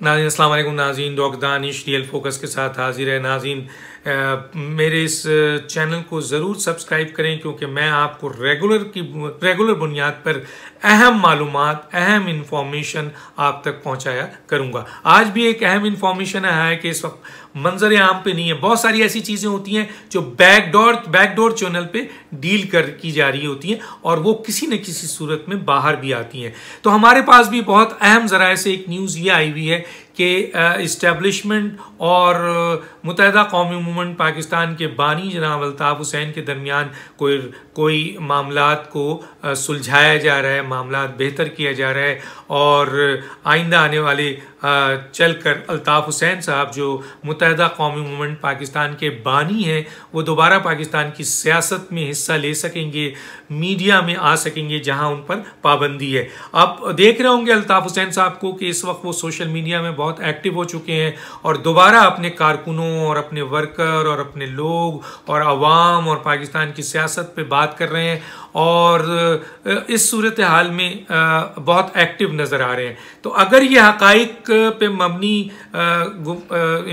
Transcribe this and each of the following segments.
नाज़रीन अस्सलाम वालेकुम नाज़रीन, डॉक्टर दानिश रियल फोकस के साथ हाजिर है। नाज़रीन मेरे इस चैनल को ज़रूर सब्सक्राइब करें क्योंकि मैं आपको रेगुलर बुनियाद पर अहम मालूमात, अहम इंफॉर्मेशन आप तक पहुंचाया करूंगा। आज भी एक अहम इंफॉर्मेशन है कि इस वक्त मंजर आम पे नहीं है, बहुत सारी ऐसी चीज़ें होती हैं जो बैकडोर चैनल पे डील की जा रही होती हैं और वो किसी न किसी सूरत में बाहर भी आती हैं। तो हमारे पास भी बहुत अहम ज़राए से एक न्यूज़ ये आई हुई है कि इस्टेब्लिशमेंट और मुत्तहिदा कौमी मूवमेंट पाकिस्तान के बानी जनाब अल्ताफ़ हुसैन के दरमियान कोई मामलात को सुलझाया जा रहा है, मामलात बेहतर किया जा रहा है और आइंदा आने वाले चलकर अल्ताफ़ हुसैन साहब जो मुत्तहिदा कौमी मूवमेंट पाकिस्तान के बानी हैं वो दोबारा पाकिस्तान की सियासत में हिस्सा ले सकेंगे, मीडिया में आ सकेंगे जहां उन पर पाबंदी है। आप देख रहे होंगे अल्ताफ़ हुसैन साहब को कि इस वक्त वो सोशल मीडिया में बहुत एक्टिव हो चुके हैं और दोबारा अपने कारकुनों और अपने वर्कर और अपने लोग और अवाम और पाकिस्तान की सियासत पे बात कर रहे हैं और इस सूरत हाल में बहुत एक्टिव नज़र आ रहे हैं। तो अगर ये हक़ाइक़ पे मबनी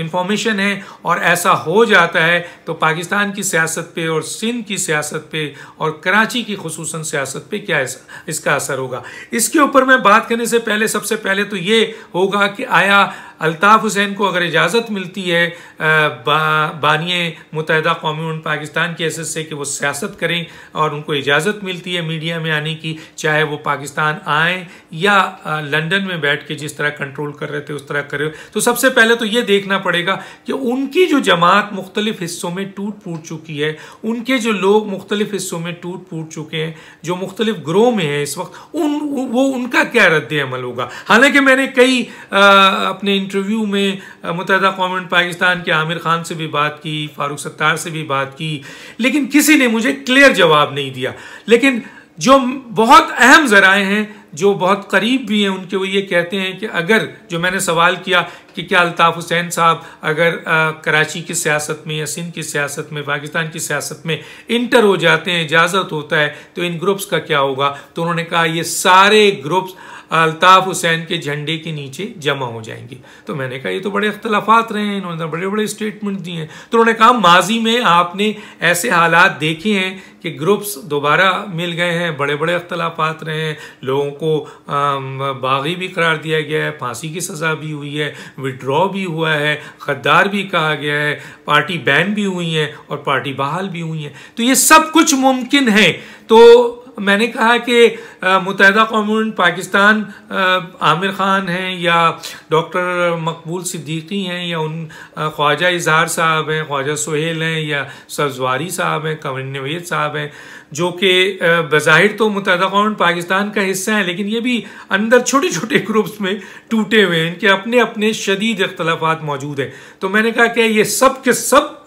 इंफॉर्मेशन है और ऐसा हो जाता है तो पाकिस्तान की सियासत पे और सिंध की सियासत पे और कराची की खुसूसन सियासत पे क्या इसका असर होगा, इसके ऊपर मैं बात करने से पहले सबसे पहले तो ये होगा कि आया अल्ताफ़ हुसैन को अगर इजाज़त मिलती है बानिए मुत्तहिदा कौमी मूवमेंट पाकिस्तान की हैसियत से कि वो सियासत करें और उनको इजाज़त मिलती है मीडिया में आने की, चाहे वो पाकिस्तान आए या लंदन में बैठ के जिस तरह कंट्रोल कर रहे थे उस तरह करे, तो सबसे पहले तो ये देखना पड़ेगा कि उनकी जो जमात मुख्तलिफ हिस्सों में टूट फूट चुकी है, उनके जो लोग मुख्तलिफ हिस्सों में टूट फूट चुके हैं, जो मुख्तलिफ ग्रोह में है इस वक्त, उनका क्या रद्द अमल होगा। हालांकि मैंने कई अपने इंटरव्यू में मुत्तहिदा कौमी मूवमेंट पाकिस्तान के आमिर खान से भी बात की, फारूक सत्तार से भी बात की, लेकिन किसी ने मुझे क्लियर जवाब नहीं दिया। लेकिन जो बहुत अहम ज़राए हैं जो बहुत करीब भी हैं उनके, वो ये कहते हैं कि अगर जो मैंने सवाल किया कि क्या अल्ताफ़ हुसैन साहब अगर कराची की सियासत में या सिंध की सियासत में, पाकिस्तान की सियासत में इंटर हो जाते हैं, इजाज़त होता है, तो इन ग्रुप्स का क्या होगा। तो उन्होंने कहा ये सारे ग्रुप्स अल्ताफ़ हुसैन के झंडे के नीचे जमा हो जाएंगे। तो मैंने कहा ये तो बड़े इख्तलाफात रहे हैं, इन्होंने बड़े बड़े स्टेटमेंट दिए हैं। तो उन्होंने कहा माजी में आपने ऐसे हालात देखे हैं कि ग्रुप्स दोबारा मिल गए हैं, बड़े बड़े इख्तलाफात रहे हैं, लोगों को बागी भी करार दिया गया है, फांसी की सज़ा भी हुई है, विड्रॉ भी हुआ है, गद्दार भी कहा गया है, पार्टी बैन भी हुई है और पार्टी बहाल भी हुई है। तो ये सब कुछ मुमकिन है। तो मैंने कहा कि मुत्तहिदा कौमी मूवमेंट पाकिस्तान आमिर खान हैं या डॉक्टर मकबूल सिद्दीकी हैं या उन ख्वाजा इजहार साहब हैं, ख्वाजा सुहेल हैं या सब्जवारी साहब हैं, कमर नवेद साहब हैं, जो कि बज़ाहिर तो मुत्तहिदा कौमी मूवमेंट पाकिस्तान का हिस्सा है, लेकिन ये भी अंदर छोटे छोटे ग्रुप्स में टूटे हुए हैं, इनके अपने अपने शदीद इख्तलाफात मौजूद हैं। तो मैंने कहा कि ये सब के सब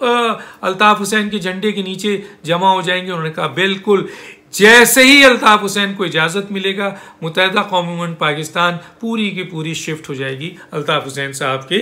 अल्ताफ़ हुसैन के झंडे के नीचे जमा हो जाएंगे। उन्होंने कहा बिल्कुल, जैसे ही अल्ताफ़ हुसैन को इजाज़त मिलेगा मुत्तहिदा कौमी मूवमेंट पाकिस्तान पूरी की पूरी शिफ्ट हो जाएगी अल्ताफ़ हुसैन साहब के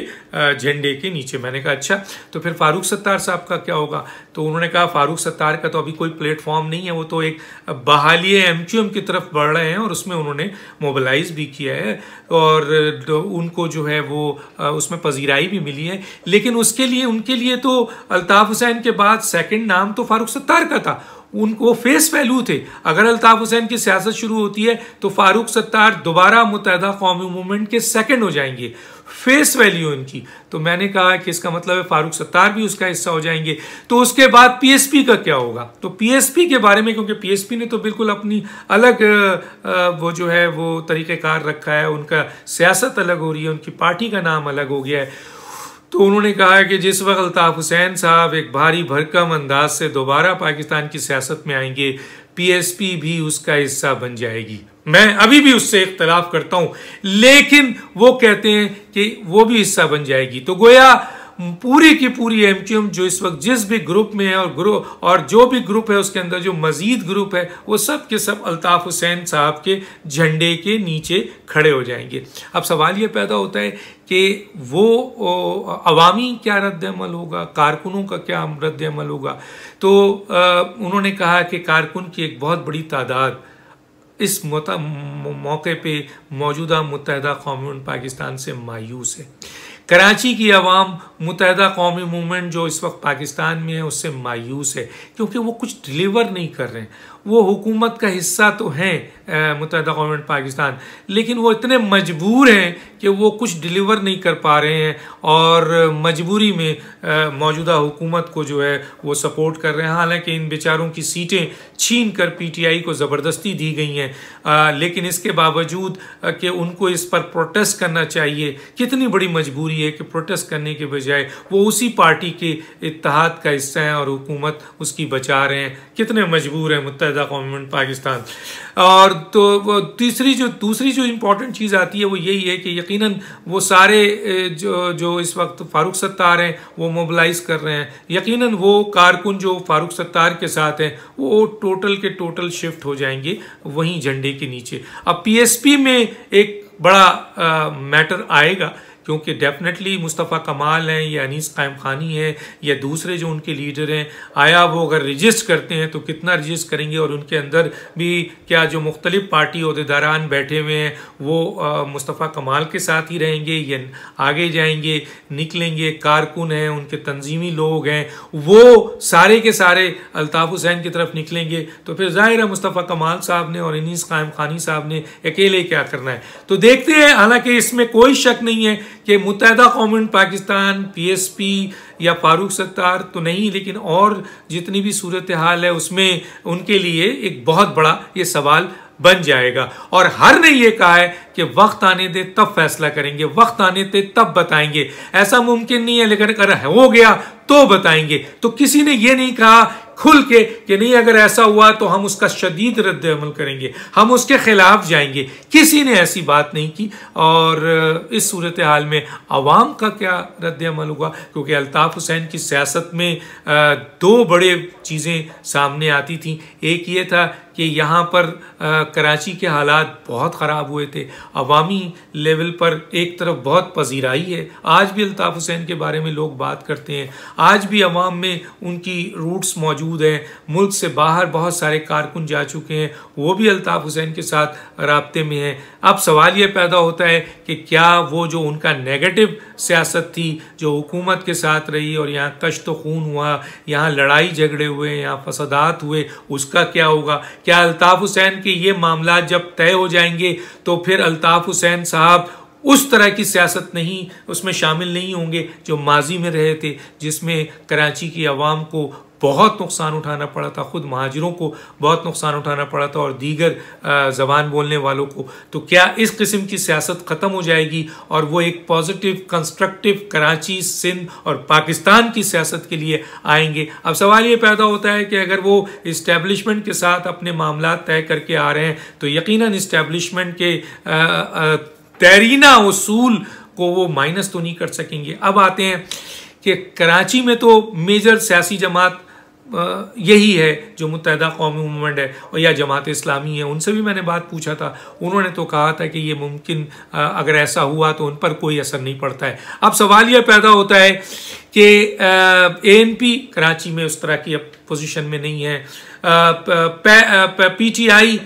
झंडे के नीचे। मैंने कहा अच्छा, तो फिर फारूक सत्तार साहब का क्या होगा। तो उन्होंने कहा फारूक सत्तार का तो अभी कोई प्लेटफॉर्म नहीं है, वो तो एक बहाली MQM की तरफ बढ़ रहे हैं और उसमें उन्होंने मोबिलाइज भी किया है और उनको जो है वो उसमें पजीराई भी मिली है। लेकिन उनके लिए तो अल्ताफ़ हुसैन के बाद सेकंड नाम तो फारूक सत्तार का था, उनको फेस वैल्यू थे। अगर अल्ताफ़ हुसैन की सियासत शुरू होती है तो फारूक सत्तार दोबारा मुत्तहिदा कौमी मूवमेंट के सेकंड हो जाएंगे, फेस वैल्यू उनकी। तो मैंने कहा कि इसका मतलब है फारूक सत्तार भी उसका हिस्सा हो जाएंगे। तो उसके बाद PSP का क्या होगा। तो PSP के बारे में, क्योंकि PSP ने तो बिल्कुल अपनी अलग वो जो है वो तरीक़ेकार रखा है, उनका सियासत अलग हो रही है, उनकी पार्टी का नाम अलग हो गया है। तो उन्होंने कहा कि जिस वक्त अल्ताफ़ हुसैन साहब एक भारी भरकम अंदाज से दोबारा पाकिस्तान की सियासत में आएंगे, PSP भी उसका हिस्सा बन जाएगी। मैं अभी भी उससे इख्तलाफ करता हूं, लेकिन वो कहते हैं कि वो भी हिस्सा बन जाएगी। तो गोया पूरी की पूरी MQM जो इस वक्त जिस भी ग्रुप में है और जो भी ग्रुप है उसके अंदर जो मजीद ग्रुप है वो सब के सब अल्ताफ़ हुसैन साहब के झंडे के नीचे खड़े हो जाएंगे। अब सवाल ये पैदा होता है कि वो अवामी क्या रद्द अमल होगा, कारकुनों का क्या रद्द अमल होगा। तो उन्होंने कहा कि कारकुन की एक बहुत बड़ी तादाद इस मौके पे मौजूदा मुत्तहदा कौमी पाकिस्तान से मायूस है। कराची की आवाम मुत्तहदा कौमी मूवमेंट जो इस वक्त पाकिस्तान में है उससे मायूस है, क्योंकि वो कुछ डिलीवर नहीं कर रहे हैं। वो हुकूमत का हिस्सा तो हैं मुत्तहदा कौमी पाकिस्तान, लेकिन वो इतने मजबूर हैं कि वो कुछ डिलीवर नहीं कर पा रहे हैं और मजबूरी में मौजूदा हुकूमत को जो है वो सपोर्ट कर रहे हैं। हालांकि इन बेचारों की सीटें छीन कर पीटीआई को ज़बरदस्ती दी गई हैं, लेकिन इसके बावजूद कि उनको इस पर प्रोटेस्ट करना चाहिए। कितनी बड़ी मजबूरी है कि प्रोटेस्ट करने के बजाय वो उसी पार्टी के इत्तेहाद का हिस्सा हैं और हुकूमत उसकी बचा रहे हैं। कितने मजबूर हैं मुत्तहदा कौमी पाकिस्तान। और तो दूसरी जो इम्पोर्टेंट चीज़ आती है वो यही है कि यकीनन वो सारे जो इस वक्त फारूक सत्तार हैं वो मोबिलाइज कर रहे हैं। यकीनन वो कारकुन जो फारूक सत्तार के साथ हैं वो टोटल के टोटल शिफ्ट हो जाएंगे वहीं झंडे के नीचे। अब पीएसपी में एक बड़ा मैटर आएगा, क्योंकि डेफिनेटली मुस्तफ़ा कमाल हैं या अनीस कायम खानी है या दूसरे जो उनके लीडर हैं, आया वो अगर रजिस्ट करते हैं तो कितना रजिस्ट करेंगे, और उनके अंदर भी क्या जो मुख्तलिफ पार्टी अहदेदारान बैठे हुए हैं वो मुस्तफ़ा कमाल के साथ ही रहेंगे या आगे जाएंगे, निकलेंगे। कारकुन हैं, उनके तंजीमी लोग हैं, वो सारे के सारे अल्ताफ़ हुसैन की तरफ निकलेंगे, तो फिर जाहिर है मुस्तफ़ा कमाल साहब ने और अनीस कायम खानी साहब ने अकेले क्या करना है। तो देखते हैं। हालांकि इसमें कोई शक नहीं है कि मुत्तहदा कौमी पाकिस्तान, पीएसपी या फारूक सत्तार तो नहीं, लेकिन और जितनी भी सूरत हाल है उसमें उनके लिए एक बहुत बड़ा ये सवाल बन जाएगा। और हर ने ये कहा है कि वक्त आने दे तब फैसला करेंगे, वक्त आने दे तब बताएंगे। ऐसा मुमकिन नहीं है, लेकिन अगर हो गया तो बताएंगे। तो किसी ने ये नहीं कहा खुल के कि नहीं अगर ऐसा हुआ तो हम उसका शदीद रद्द अमल करेंगे, हम उसके खिलाफ जाएंगे। किसी ने ऐसी बात नहीं की। और इस सूरत हाल में अवाम का क्या रद्द अमल हुआ, क्योंकि अल्ताफ़ हुसैन की सियासत में दो बड़े चीज़ें सामने आती थी। एक ये था कि यहाँ पर कराची के हालात बहुत ख़राब हुए थे, अवामी लेवल पर एक तरफ बहुत पजीराई है। आज भी अल्ताफ़ हुसैन के बारे में लोग बात करते हैं, आज भी अवाम में उनकी रूट्स मौजूद हैं। मुल्क से बाहर बहुत सारे कारकुन जा चुके हैं, वो भी अल्ताफ़ हुसैन के साथ राब्ते में हैं। अब सवाल ये पैदा होता है कि क्या वो जो उनका नेगेटिव सियासत थी जो हुकूमत के साथ रही और यहाँ कश्त खून हुआ, यहाँ लड़ाई झगड़े हुए, यहाँ फसादात हुए, उसका क्या होगा? क्या अल्ताफ़ हुसैन के ये मामला जब तय हो जाएंगे तो फिर अल्ताफ़ हुसैन साहब उस तरह की सियासत नहीं उसमें शामिल नहीं होंगे जो माजी में रहे थे, जिसमें कराची की आवाम को बहुत नुकसान उठाना पड़ा था, ख़ुद महाजिरों को बहुत नुकसान उठाना पड़ा था और दीगर ज़बान बोलने वालों को। तो क्या इस किस्म की सियासत ख़त्म हो जाएगी और वो एक पॉजिटिव कंस्ट्रक्टिव कराची, सिंध और पाकिस्तान की सियासत के लिए आएंगे? अब सवाल ये पैदा होता है कि अगर वो इस्टेब्लिशमेंट के साथ अपने मामला तय करके आ रहे हैं तो यकीनन इस्टेब्लिशमेंट के तैरीना उसूल को वो माइनस तो नहीं कर सकेंगे। अब आते हैं कि कराची में तो मेजर सियासी जमात यही है जो मुत्तहदा कौमी मूवमेंट है और या जमात इस्लामी है। उनसे भी मैंने बात पूछा था, उन्होंने तो कहा था कि ये मुमकिन अगर ऐसा हुआ तो उन पर कोई असर नहीं पड़ता है। अब सवाल यह पैदा होता है कि एएनपी कराची में उस तरह की पोजीशन में नहीं है, पीटीआई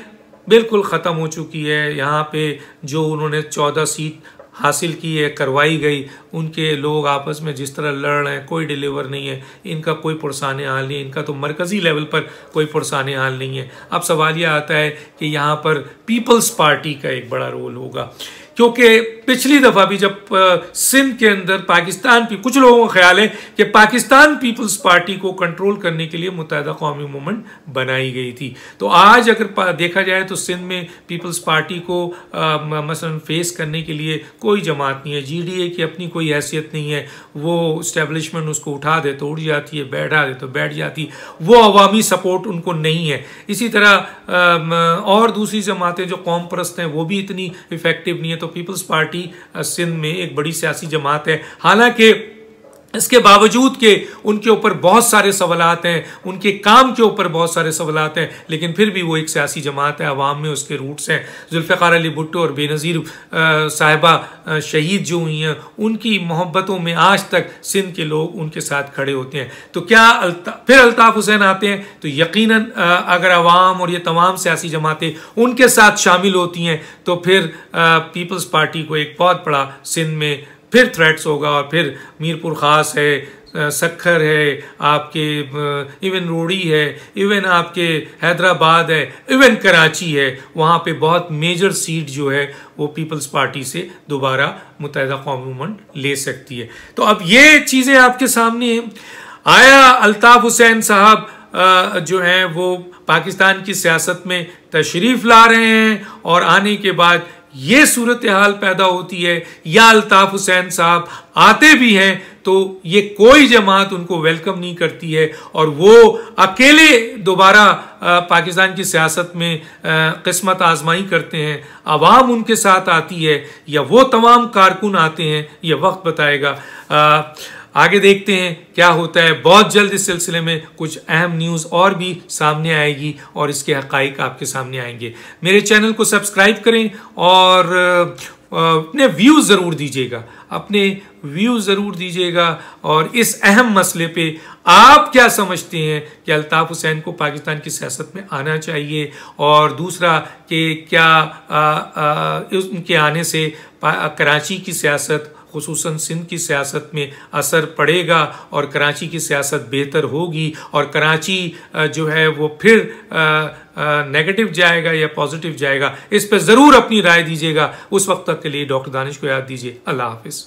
बिल्कुल ख़त्म हो चुकी है। यहाँ पे जो उन्होंने 14 सीट हासिल की है, करवाई गई, उनके लोग आपस में जिस तरह लड़ रहे हैं कोई डिलीवर नहीं है, इनका कोई पुरसाने हाल नहीं है, इनका तो मरकज़ी लेवल पर कोई पुरसाने हाल नहीं है। अब सवाल यह आता है कि यहाँ पर पीपल्स पार्टी का एक बड़ा रोल होगा, क्योंकि पिछली दफ़ा भी जब सिंध के अंदर पाकिस्तान कुछ लोगों का ख्याल है कि पाकिस्तान पीपल्स पार्टी को कंट्रोल करने के लिए मुत्तहदा कौमी मूवमेंट बनाई गई थी। तो आज अगर देखा जाए तो सिंध में पीपल्स पार्टी को मसलन फेस करने के लिए कोई जमात नहीं है, जीडीए की अपनी कोई हैसियत नहीं है। वो इस्टेब्लिशमेंट उसको उठा दे तो उठ जाती है, बैठा दे तो बैठ जाती, वो अवामी सपोर्ट उनको नहीं है। इसी तरह और दूसरी जमातें जो कौम परस्त हैं वो भी इतनी इफेक्टिव नहीं है। तो पीपल्स पार्टी सिंध में एक बड़ी सियासी जमात है। हालांकि इसके बावजूद के उनके ऊपर बहुत सारे सवालात हैं, उनके काम के ऊपर बहुत सारे सवालात हैं, लेकिन फिर भी वो एक सियासी जमात है, अवाम में उसके रूट्स हैं। जुल्फ़िकार अली भुट्टो और बेनज़ीर साहिबा शहीद जो हुई हैं, उनकी मोहब्बतों में आज तक सिंध के लोग उनके साथ खड़े होते हैं। तो क्या फिर अल्ताफ़ हुसैन आते हैं तो यकीनन अगर अवाम और ये तमाम सियासी जमातें उनके साथ शामिल होती हैं तो फिर पीपल्स पार्टी को एक बहुत बड़ा सिंध में फिर थ्रेट्स होगा। और फिर मीरपुर ख़ास है, सखर है, आपके इवन रोड़ी है, इवन आपके हैदराबाद है, इवन कराची है, वहाँ पे बहुत मेजर सीट जो है वो पीपल्स पार्टी से दोबारा मुत्तहिदा कौमी मूवमेंट ले सकती है। तो अब ये चीज़ें आपके सामने हैं। आया अल्ताफ़ हुसैन साहब जो हैं वो पाकिस्तान की सियासत में तशरीफ़ ला रहे हैं और आने के बाद ये सूरत हाल पैदा होती है, या अल्ताफ़ हुसैन साहब आते भी हैं तो ये कोई जमात उनको वेलकम नहीं करती है और वो अकेले दोबारा पाकिस्तान की सियासत में किस्मत आजमाई करते हैं। अवाम उनके साथ आती है या वो तमाम कारकुन आते हैं, ये वक्त बताएगा। आगे देखते हैं क्या होता है। बहुत जल्द इस सिलसिले में कुछ अहम न्यूज़ और भी सामने आएगी और इसके हक़ाइक़ आपके सामने आएंगे। मेरे चैनल को सब्सक्राइब करें और अपने व्यूज़ ज़रूर दीजिएगा, अपने व्यूज़ ज़रूर दीजिएगा। और इस अहम मसले पे आप क्या समझते हैं कि अल्ताफ़ हुसैन को पाकिस्तान की सियासत में आना चाहिए, और दूसरा कि क्या उनके आने से कराची की सियासत खुसूसन सिंध की सियासत में असर पड़ेगा और कराची की सियासत बेहतर होगी और कराची जो है वो फिर नेगेटिव जाएगा या पॉजिटिव जाएगा। इस पर ज़रूर अपनी राय दीजिएगा। उस वक्त तक के लिए डॉक्टर दानिश को याद दीजिए। अल्लाह हाफिज़।